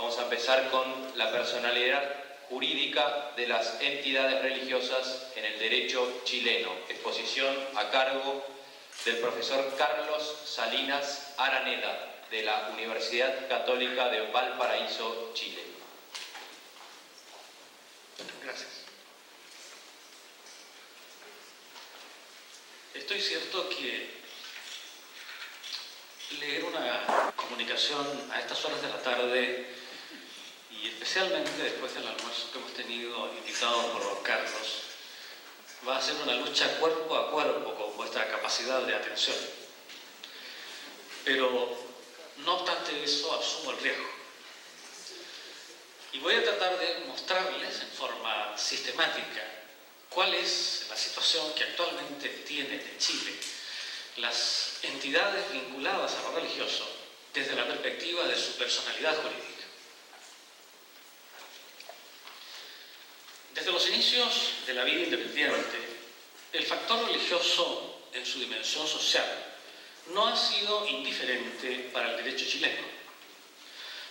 Vamos a empezar con la personalidad jurídica de las entidades religiosas en el derecho chileno. Exposición a cargo del profesor Carlos Salinas Araneda, de la Universidad Católica de Valparaíso, Chile. Gracias. Estoy cierto que leer una comunicación a estas horas de la tarde, y especialmente después del almuerzo que hemos tenido invitado por don Carlos, va a ser una lucha cuerpo a cuerpo con vuestra capacidad de atención. Pero no obstante eso, asumo el riesgo. Y voy a tratar de mostrarles en forma sistemática cuál es la situación que actualmente tiene en Chile las entidades vinculadas a lo religioso desde la perspectiva de su personalidad jurídica. Desde los inicios de la vida independiente, el factor religioso en su dimensión social no ha sido indiferente para el derecho chileno,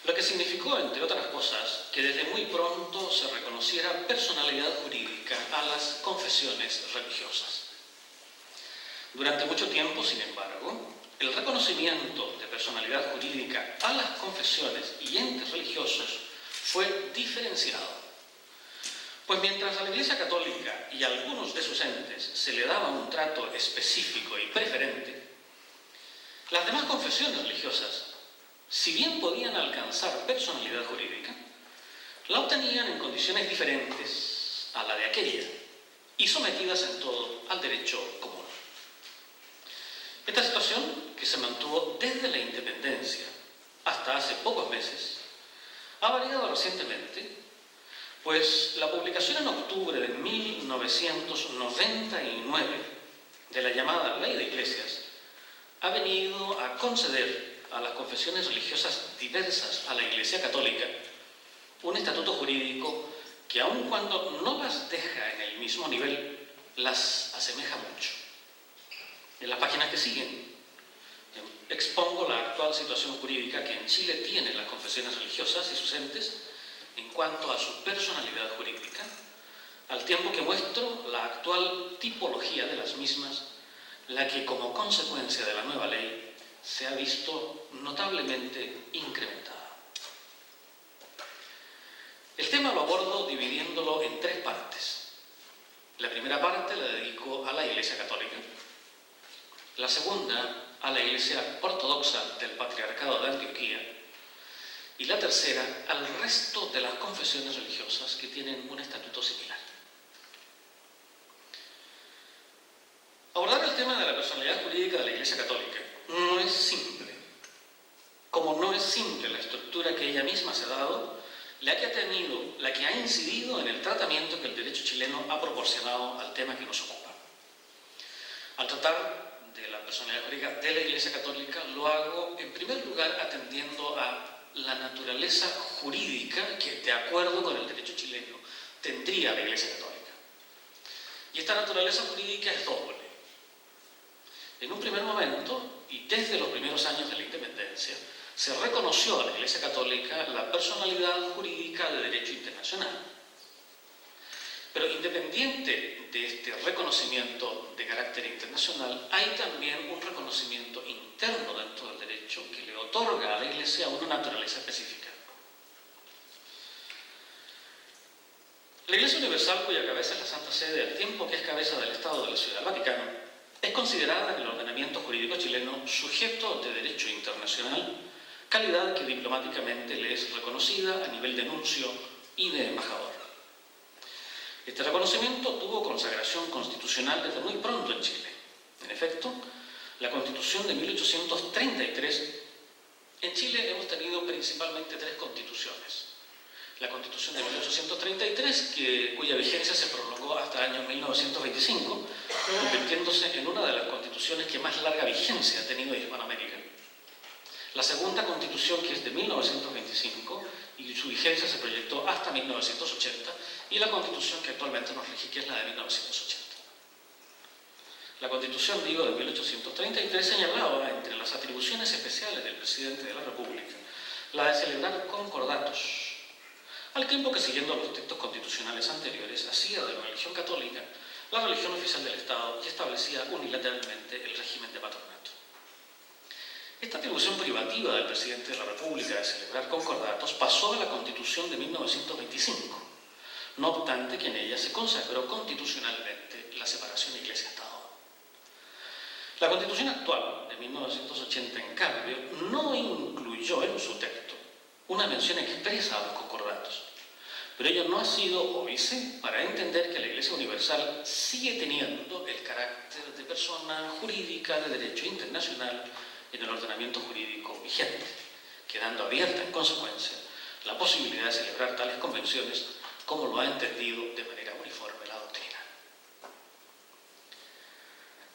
lo que significó, entre otras cosas, que desde muy pronto se reconociera personalidad jurídica a las confesiones religiosas. Durante mucho tiempo, sin embargo, el reconocimiento de personalidad jurídica a las confesiones y entes religiosos fue diferenciado. Pues mientras a la Iglesia Católica y a algunos de sus entes se le daba un trato específico y preferente, las demás confesiones religiosas, si bien podían alcanzar personalidad jurídica, la obtenían en condiciones diferentes a la de aquella y sometidas en todo al derecho común. Esta situación, que se mantuvo desde la independencia hasta hace pocos meses, ha variado recientemente, pues la publicación en octubre de 1999 de la llamada Ley de Iglesias ha venido a conceder a las confesiones religiosas diversas a la Iglesia Católica un estatuto jurídico que, aun cuando no las deja en el mismo nivel, las asemeja mucho. En las páginas que siguen expongo la actual situación jurídica que en Chile tienen las confesiones religiosas y sus entes en cuanto a su personalidad jurídica, al tiempo que muestro la actual tipología de las mismas, la que como consecuencia de la nueva ley se ha visto notablemente incrementada. El tema lo abordo dividiéndolo en tres partes. La primera parte la dedico a la Iglesia Católica, la segunda a la Iglesia Ortodoxa del Patriarcado de Antioquía y la tercera al resto de las confesiones religiosas que tienen un estatuto similar. Abordar el tema de la personalidad jurídica de la Iglesia Católica no es simple, como no es simple la estructura que ella misma se ha dado, la que ha incidido en el tratamiento que el derecho chileno ha proporcionado al tema que nos ocupa. Al tratar de la personalidad jurídica de la Iglesia Católica, lo hago en primer lugar atendiendo a la naturaleza jurídica que, de acuerdo con el derecho chileno, tendría la Iglesia Católica. Y esta naturaleza jurídica es doble. En un primer momento, y desde los primeros años de la independencia, se reconoció a la Iglesia Católica la personalidad jurídica de derecho internacional. Pero independiente de este reconocimiento de carácter internacional, hay también un reconocimiento interno dentro del derecho que le otorga a la Iglesia una naturaleza específica. La Iglesia Universal, cuya cabeza es la Santa Sede, al tiempo que es cabeza del Estado de la Ciudad del Vaticano, es considerada en el ordenamiento jurídico chileno sujeto de derecho internacional, calidad que diplomáticamente le es reconocida a nivel de nuncio y de embajador. Este reconocimiento tuvo consagración constitucional desde muy pronto en Chile. En efecto, la Constitución de 1833, en Chile hemos tenido principalmente tres constituciones. La Constitución de 1833, cuya vigencia se prolongó hasta el año 1925, convirtiéndose en una de las constituciones que más larga vigencia ha tenido en Hispanoamérica. La segunda Constitución, que es de 1925, y su vigencia se proyectó hasta 1980, y la Constitución que actualmente nos rige, que es la de 1980. La Constitución, de 1833, señalaba entre las atribuciones especiales del presidente de la República la de celebrar concordatos, al tiempo que, siguiendo los textos constitucionales anteriores, hacía de la religión católica la religión oficial del Estado y establecía unilateralmente el régimen de patronato. Esta atribución privativa del presidente de la República de celebrar concordatos pasó a la Constitución de 1925, no obstante que en ella se consagró constitucionalmente la separación Iglesia-Estado. La Constitución actual de 1980, en cambio, no incluyó en su texto una mención expresa a los concordatos, pero ello no ha sido óbice para entender que la Iglesia Universal sigue teniendo el carácter de persona jurídica de derecho internacional en el ordenamiento jurídico vigente, quedando abierta en consecuencia la posibilidad de celebrar tales convenciones como lo ha entendido de manera uniforme la doctrina.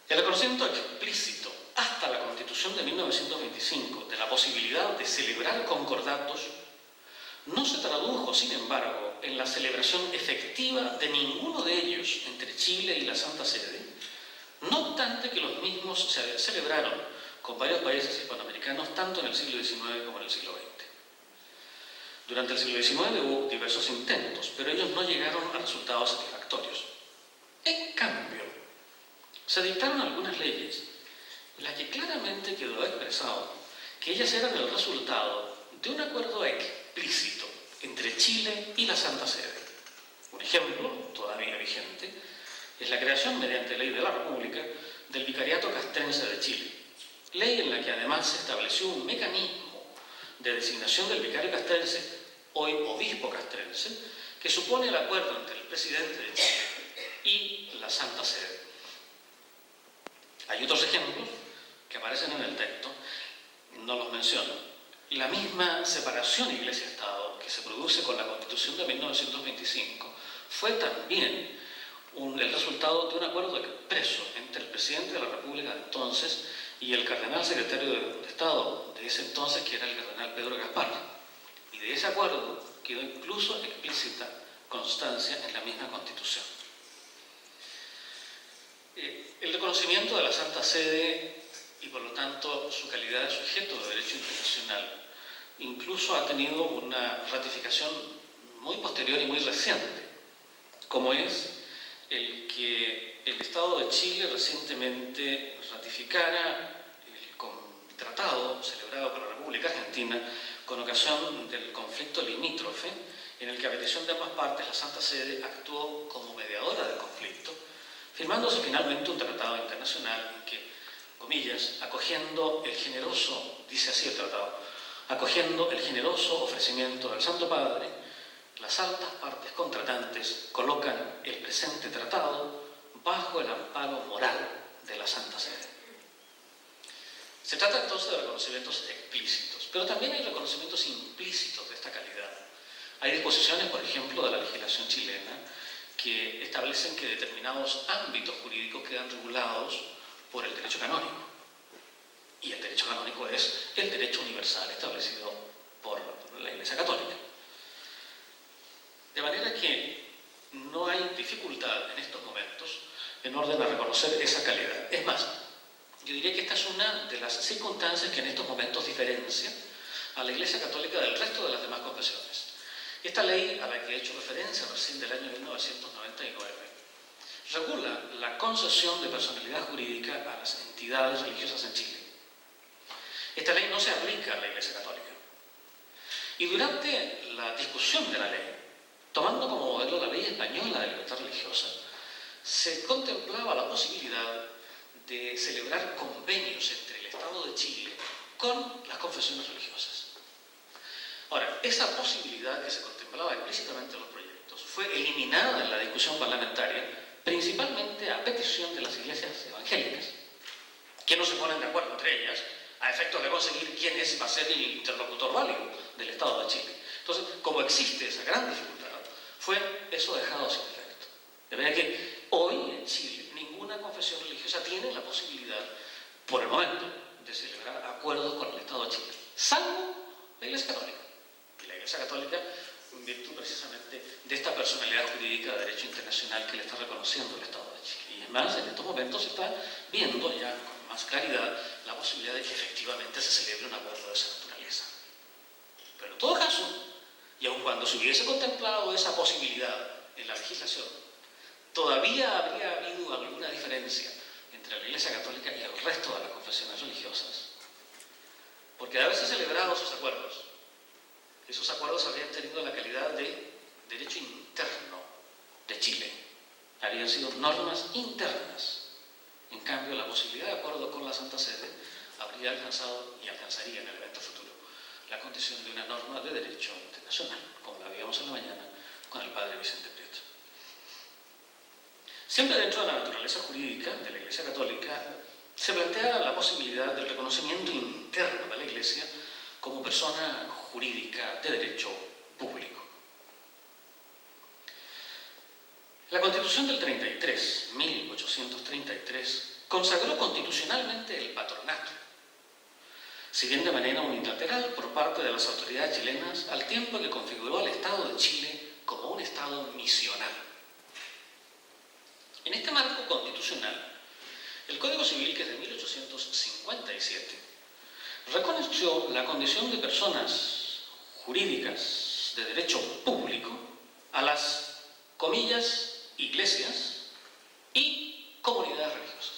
El reconocimiento explícito hasta la Constitución de 1925 de la posibilidad de celebrar concordatos no se tradujo, sin embargo, en la celebración efectiva de ninguno de ellos entre Chile y la Santa Sede, no obstante que los mismos se celebraron con varios países hispanoamericanos tanto en el siglo XIX como en el siglo XX. Durante el siglo XIX hubo diversos intentos, pero ellos no llegaron a resultados satisfactorios. En cambio, se dictaron algunas leyes en las que claramente quedó expresado que ellas eran el resultado de un acuerdo explícito entre Chile y la Santa Sede. Un ejemplo, todavía vigente, es la creación mediante ley de la República del Vicariato Castrense de Chile, ley en la que además se estableció un mecanismo de designación del vicario castrense, hoy obispo castrense, que supone el acuerdo entre el presidente de Chile y la Santa Sede. Hay otros ejemplos que aparecen en el texto, no los menciono. La misma separación Iglesia-Estado que se produce con la Constitución de 1925 fue también el resultado de un acuerdo expreso entre el presidente de la República de entonces y el cardenal secretario de Estado de ese entonces, que era el cardenal Pedro Gaspar. Y de ese acuerdo quedó incluso explícita constancia en la misma Constitución. El reconocimiento de la Santa Sede y por lo tanto su calidad de sujeto de derecho internacional incluso ha tenido una ratificación muy posterior y muy reciente, como es el que el Estado de Chile recientemente ratificara el tratado celebrado por la República Argentina con ocasión del conflicto limítrofe, en el que a petición de ambas partes la Santa Sede actuó como mediadora del conflicto, firmándose finalmente un tratado internacional en que, comillas, acogiendo el generoso, dice así el tratado, acogiendo el generoso ofrecimiento del Santo Padre, las altas partes contratantes colocan el presente tratado bajo el amparo moral de la Santa Sede. Se trata entonces de reconocimientos explícitos, pero también hay reconocimientos implícitos de esta calidad. Hay disposiciones, por ejemplo, de la legislación chilena que establecen que determinados ámbitos jurídicos quedan regulados por el derecho canónico. Y el derecho canónico es el derecho universal establecido por la Iglesia Católica. De manera que no hay dificultad en estos momentos en orden a reconocer esa calidad. Es más, yo diría que esta es una de las circunstancias que en estos momentos diferencia a la Iglesia Católica del resto de las demás confesiones. Esta ley, a la que he hecho referencia recién del año 1999, regula la concesión de personalidad jurídica a las entidades religiosas en Chile. Esta ley no se aplica a la Iglesia Católica. Y durante la discusión de la ley, tomando como modelo la ley española de libertad religiosa, se contemplaba la posibilidad de celebrar convenios entre el Estado de Chile con las confesiones religiosas. Ahora, esa posibilidad que se contemplaba explícitamente en los proyectos fue eliminada en la discusión parlamentaria, principalmente a petición de las iglesias evangélicas, que no se ponen de acuerdo entre ellas a efectos de conseguir quién va a ser el interlocutor válido del Estado de Chile. Entonces, como existe esa gran dificultad, fue eso dejado sin efecto. De manera que hoy en Chile ninguna confesión religiosa tiene la posibilidad, por el momento, de celebrar acuerdos con el Estado de Chile, salvo la Iglesia Católica. Y la Iglesia Católica, en virtud precisamente de esta personalidad jurídica de derecho internacional que le está reconociendo el Estado de Chile. Y es más, en estos momentos se está viendo ya con más claridad la posibilidad de que efectivamente se celebre un acuerdo de esa naturaleza. cuando se hubiese contemplado esa posibilidad en la legislación, todavía habría habido alguna diferencia entre la Iglesia Católica y el resto de las confesiones religiosas. Porque de haberse celebrado esos acuerdos habrían tenido la calidad de derecho interno de Chile. Habrían sido normas internas. En cambio, la posibilidad de acuerdo con la Santa Sede habría alcanzado y alcanzaría en el evento futuro la condición de una norma de derecho internacional, como la vimos en la mañana con el padre Vicente Prieto. Siempre dentro de la naturaleza jurídica de la Iglesia Católica se plantea la posibilidad del reconocimiento interno de la Iglesia como persona jurídica de derecho público. La Constitución del 33, 1833, consagró constitucionalmente el patronato, si bien de manera unilateral por parte de las autoridades chilenas, al tiempo que configuró al Estado de Chile como un Estado misional. En este marco constitucional, el Código Civil, que es de 1857, reconoció la condición de personas jurídicas de derecho público a las, comillas, iglesias y comunidades religiosas.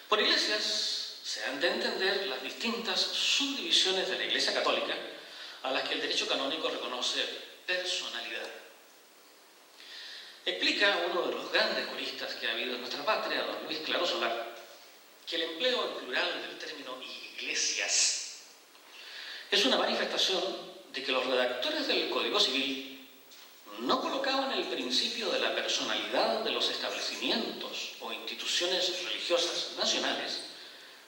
Por iglesias se han de entender las distintas subdivisiones de la Iglesia Católica a las que el derecho canónico reconoce personalidad. Explica uno de los grandes juristas que ha habido en nuestra patria, don Luis Claro Solar, que el empleo en plural del término iglesias es una manifestación de que los redactores del Código Civil no colocaban el principio de la personalidad de los establecimientos o instituciones religiosas nacionales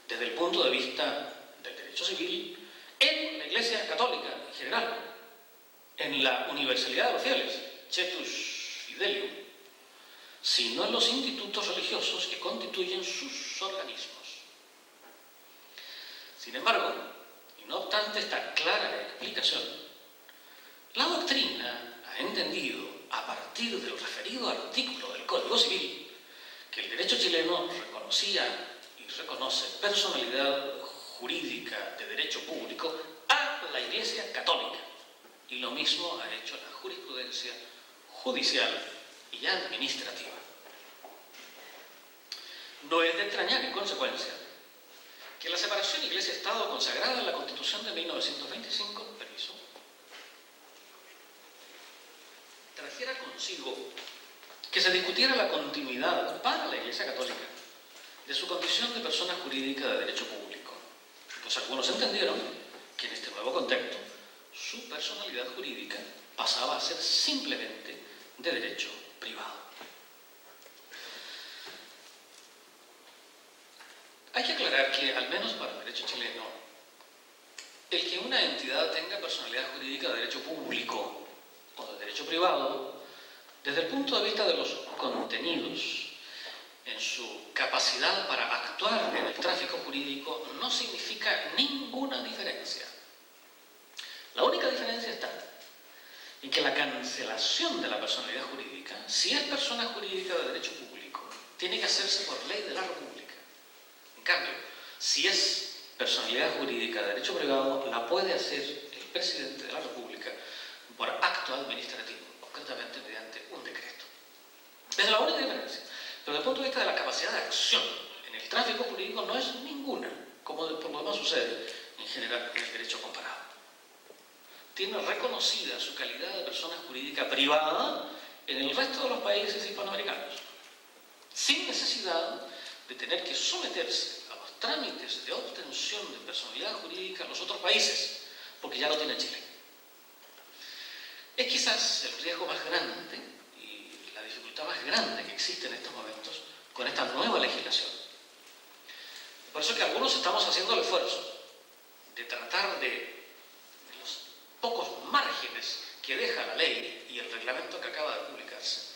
desde el punto de vista del derecho civil en la Iglesia Católica en general, en la universalidad de los fieles, Cetus Fidelium, sino en los institutos religiosos que constituyen sus organismos. Sin embargo, y no obstante esta clara explicación, la doctrina ha entendido, a partir del referido artículo del Código Civil, que el derecho chileno reconocía y reconoce personalidad jurídica de derecho público a la Iglesia Católica, y lo mismo ha hecho la jurisprudencia judicial y administrativa. No es de extrañar, en consecuencia, que la separación Iglesia-Estado consagrada en la Constitución de 1925, trajera consigo que se discutiera la continuidad para la Iglesia Católica de su condición de persona jurídica de derecho público. Pues algunos entendieron que en este nuevo contexto su personalidad jurídica pasaba a ser simplemente de derecho privado. Hay que aclarar que, al menos para el derecho chileno, el que una entidad tenga personalidad jurídica de derecho público o de derecho privado, desde el punto de vista de los contenidos, en su capacidad para actuar en el tráfico jurídico, no significa ninguna diferencia. La única diferencia está en que la cancelación de la personalidad jurídica, si es persona jurídica de derecho público, tiene que hacerse por ley de la República. En cambio, si es personalidad jurídica de derecho privado, la puede hacer el presidente de la República por acto administrativo, concretamente mediante un decreto. Es la única diferencia. Pero desde el punto de vista de la capacidad de acción en el tráfico jurídico no es ninguna, como por lo demás sucede en general en el derecho comparado. Tiene reconocida su calidad de persona jurídica privada en el resto de los países hispanoamericanos, sin necesidad de tener que someterse a los trámites de obtención de personalidad jurídica en los otros países, porque ya lo tiene Chile. Es quizás el riesgo más grande y la dificultad más grande que existe en estos momentos con esta nueva legislación. Por eso es que algunos estamos haciendo el esfuerzo de tratar de los pocos márgenes que deja la ley y el reglamento que acaba de publicarse,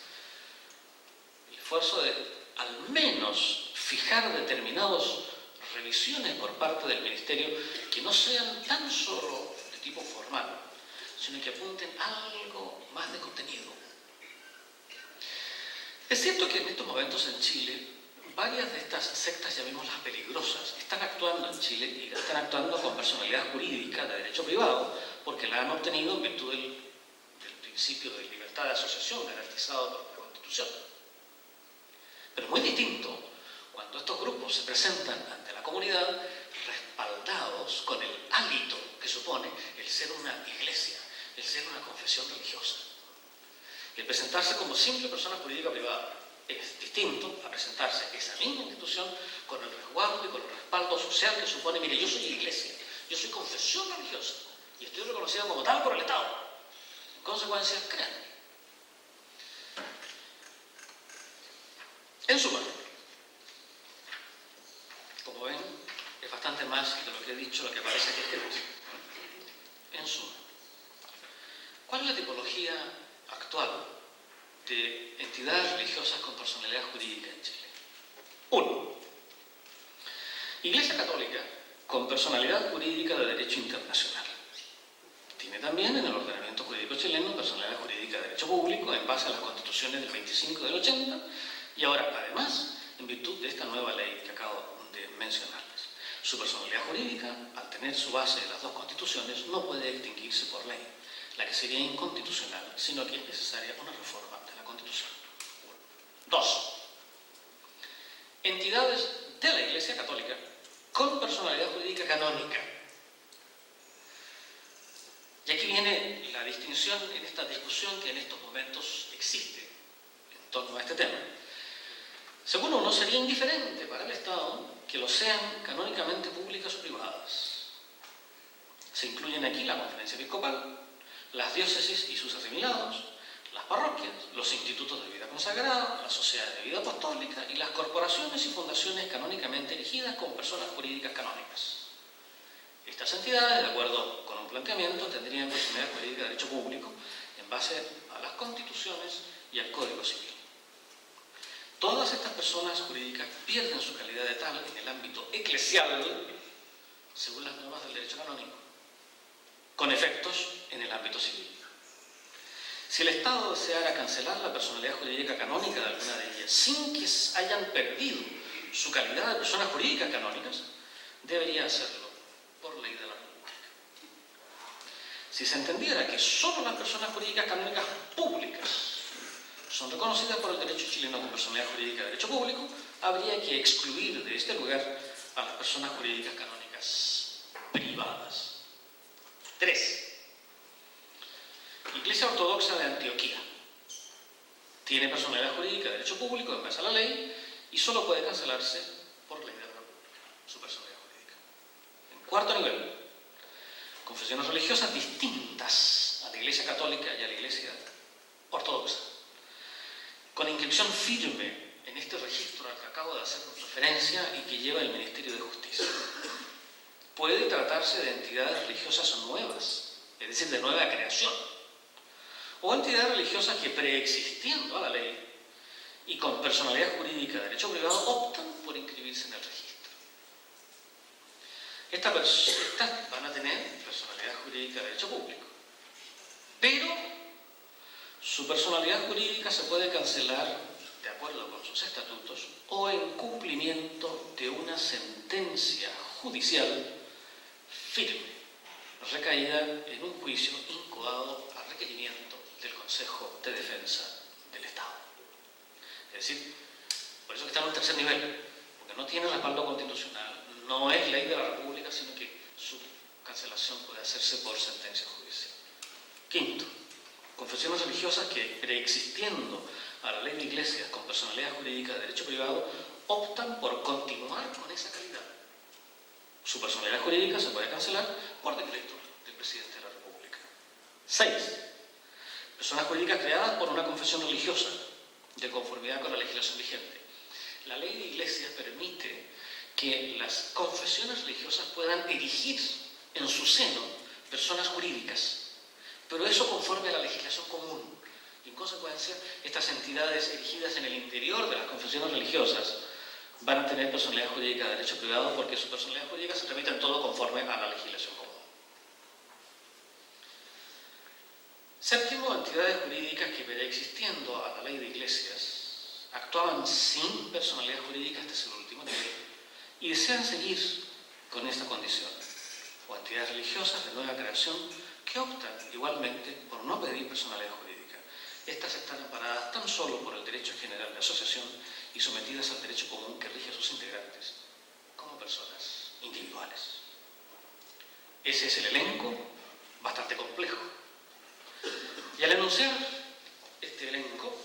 el esfuerzo de al menos fijar determinadas revisiones por parte del Ministerio que no sean tan solo de tipo formal, sino que apunten a algo más de contenido. Es cierto que en estos momentos en Chile, varias de estas sectas, llamémoslas peligrosas, están actuando en Chile y están actuando con personalidad jurídica de derecho privado, porque la han obtenido en virtud del principio de libertad de asociación garantizado por la Constitución. Pero es muy distinto cuando estos grupos se presentan ante la comunidad respaldados con el hálito que supone el ser una iglesia, el ser una confesión religiosa. El presentarse como simple persona jurídica privada es distinto a presentarse esa misma institución con el resguardo y con el respaldo social que supone: mire, yo soy iglesia, yo soy confesión religiosa y estoy reconocida como tal por el Estado. En consecuencia, créanme. En suma, como ven, es bastante más de lo que he dicho, lo que aparece aquí escrito. En suma, ¿cuál es la tipología actual de entidades religiosas con personalidad jurídica en Chile? 1. Iglesia Católica con personalidad jurídica de derecho internacional. Tiene también en el ordenamiento jurídico chileno personalidad jurídica de derecho público en base a las constituciones del 25 y del 80 y ahora, además, en virtud de esta nueva ley que acabo de mencionarles. Su personalidad jurídica, al tener su base en las dos constituciones, no puede extinguirse por ley, la que sería inconstitucional, sino que es necesaria una reforma de la Constitución. 2. Entidades de la Iglesia Católica con personalidad jurídica canónica. Y aquí viene la distinción en esta discusión que en estos momentos existe en torno a este tema. Según uno, sería indiferente para el Estado que lo sean canónicamente públicas o privadas. Se incluyen aquí la Conferencia Episcopal, las diócesis y sus asimilados, las parroquias, los institutos de vida consagrada, las sociedades de vida apostólica y las corporaciones y fundaciones canónicamente erigidas con personas jurídicas canónicas. Estas entidades, de acuerdo con un planteamiento, tendrían personalidad jurídica de derecho público en base a las constituciones y al Código Civil. Todas estas personas jurídicas pierden su calidad de tal en el ámbito eclesial, según las normas del derecho canónico, con efectos en el ámbito civil. Si el Estado deseara cancelar la personalidad jurídica canónica de alguna de ellas sin que hayan perdido su calidad de personas jurídicas canónicas, debería hacerlo por ley de la República. Si se entendiera que solo las personas jurídicas canónicas públicas son reconocidas por el derecho chileno como personalidad jurídica de derecho público, habría que excluir de este lugar a las personas jurídicas canónicas privadas. 3. Iglesia Ortodoxa de Antioquía. Tiene personalidad jurídica de derecho público en base a la ley y solo puede cancelarse por ley de la República, su personalidad jurídica. En cuarto nivel, confesiones religiosas distintas a la Iglesia Católica y a la Iglesia Ortodoxa, con inscripción firme en este registro al que acabo de hacer referencia y que lleva el Ministerio de Justicia. Puede tratarse de entidades religiosas nuevas, es decir, de nueva creación, o entidades religiosas que, preexistiendo a la ley y con personalidad jurídica de derecho privado, optan por inscribirse en el registro. Estas van a tener personalidad jurídica de derecho público, pero su personalidad jurídica se puede cancelar de acuerdo con sus estatutos o en cumplimiento de una sentencia judicial firme, recaída en un juicio incoado a requerimiento del Consejo de Defensa del Estado. Es decir, por eso que está en un tercer nivel, porque no tiene respaldo constitucional, no es ley de la República, sino que su cancelación puede hacerse por sentencia judicial. Quinto, confesiones religiosas que, preexistiendo a la ley de iglesias con personalidad jurídica de derecho privado, optan por continuar con esa calidad. Su personalidad jurídica se puede cancelar por decreto del presidente de la República. 6. Personas jurídicas creadas por una confesión religiosa, de conformidad con la legislación vigente. La ley de iglesias permite que las confesiones religiosas puedan erigir en su seno personas jurídicas, pero eso conforme a la legislación común. Y en consecuencia, estas entidades erigidas en el interior de las confesiones religiosas van a tener personalidad jurídica de derecho privado porque su personalidad jurídica se tramita en todo conforme a la legislación común. Séptimo, entidades jurídicas que, preexistiendo a la ley de iglesias, actuaban sin personalidad jurídica, este es el último nivel, y desean seguir con esta condición, o entidades religiosas de nueva creación que optan igualmente por no pedir personalidad jurídica. Estas están amparadas tan solo por el derecho general de asociación y sometidas al derecho común que rige a sus integrantes, como personas individuales. Ese es el elenco, bastante complejo. Y al enunciar este elenco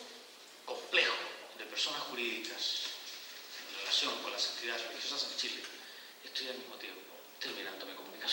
complejo de personas jurídicas en relación con las entidades religiosas en Chile, estoy al mismo tiempo terminándome comunicando.